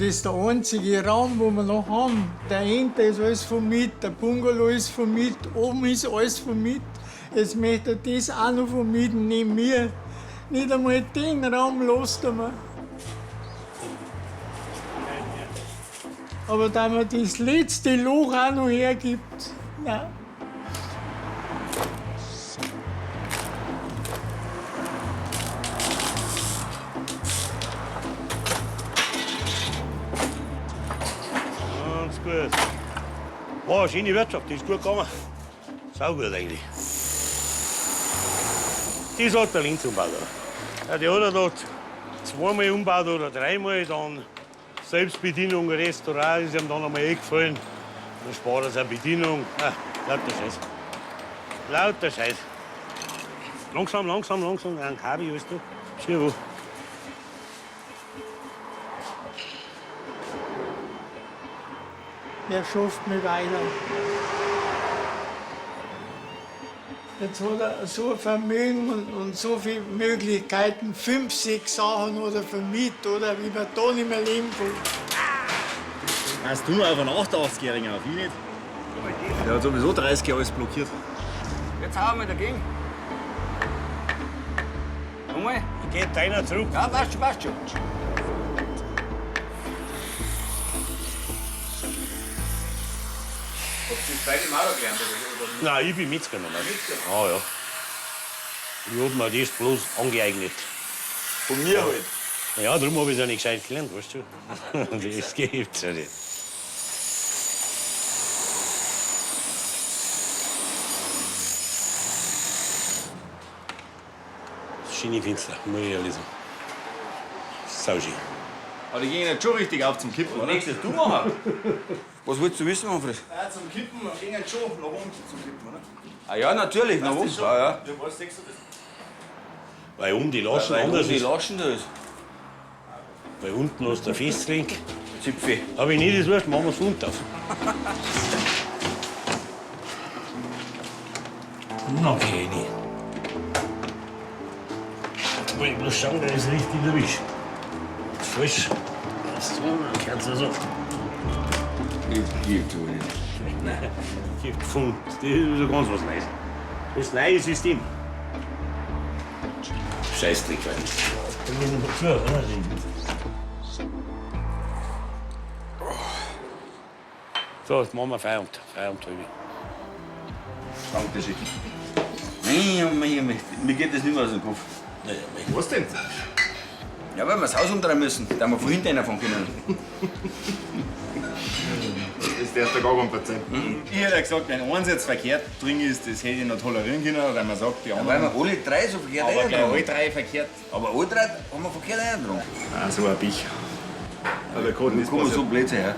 Das ist der einzige Raum, wo wir noch haben. Der Ente ist alles von mit, der Bungalow ist von mit, oben ist alles von mit. Jetzt möchte er das auch noch von mit neben mir. Nicht einmal den Raum lässt er mir. Aber da man das letzte Loch auch noch hergibt, nein. Ganz gut. War eine schöne Wirtschaft, die ist gut gegangen. Sau gut eigentlich. Das hat der Linz umgebaut. Ja, die hat er dort zweimal umgebaut oder dreimal. Dann Selbstbedienung, Restaurant ist ihm dann einmal eingefallen. Dann spart er seine Bedienung. Ah, lauter Scheiß. Lauter Scheiß. Langsam, langsam, langsam. Ein Kabi, alles da. Schau wo. Der schafft mich weiter. Jetzt hat er so ein Vermögen und so viele Möglichkeiten, 5, 6 Sachen oder vermietet, oder wie man da nicht mehr leben kann. Hast du noch auf einen 88-Jährigen auf? Ich nicht. Der hat sowieso 30 Jahre alles blockiert. Jetzt hauen wir dagegen. Nochmal? Geht deiner zurück. Ja, passt schon, passt schon. Habt ihr das beide im Auto gelernt? Oder? Nein, ich bin Metzger noch nicht. Ah ja. Ich hab mir das bloß angeeignet. Von mir halt. Ja, darum habe ich es ja nicht gescheit gelernt, weißt du? Das gibt's ja nicht. Schöne Fenster, muss ich ehrlich sagen. Sauschön. Aber die gehen jetzt schon richtig auf zum Kippen, oder? Nächstes du machen. Was willst du wissen, Manfred? Ja, zum Kippen, wir gehen jetzt schon nach oben zum Kippen, oder? Ah ja, natürlich, nach oben. Ja, ja. Du was denkst du das? Weil um die Laschen Weil anders die ist. Laschen da ist. Weil unten hast du ein Festgelenk. Zipfi. Aber nicht das weißt, machen wir es unten auf. Na, okay, nicht. Ich muss schauen, dass ich es richtig erwische. Falsch. So, dann kannst du so. Ich gebe zu nicht. Nein, ich hab gefunden. Das ist so ganz was Neues. Das neue System. Scheißdreck, weil ich. Da müssen wir zu, oder? So, jetzt machen wir Feierabend. Feierabend halb. Danke schön. Nein, mir geht das nicht mehr aus dem Kopf. Naja, Was denn? Ja, weil wir das Haus umdrehen müssen, da wir vorhin einen davon können. Das ist der erste gar kein Patient. Ich hätte ja gesagt, wenn eins jetzt verkehrt drin ist, das hätte ich noch tolerieren können, weil man sagt, die Ja, weil anderen. wir alle drei so verkehrt Aber gleich alle eingetragen. drei verkehrt. Aber alle drei haben wir verkehrt eingetragen. Ah, so ein Bich. Aber der Koden Wie ist kann man so passiert. blöd sein? Ja?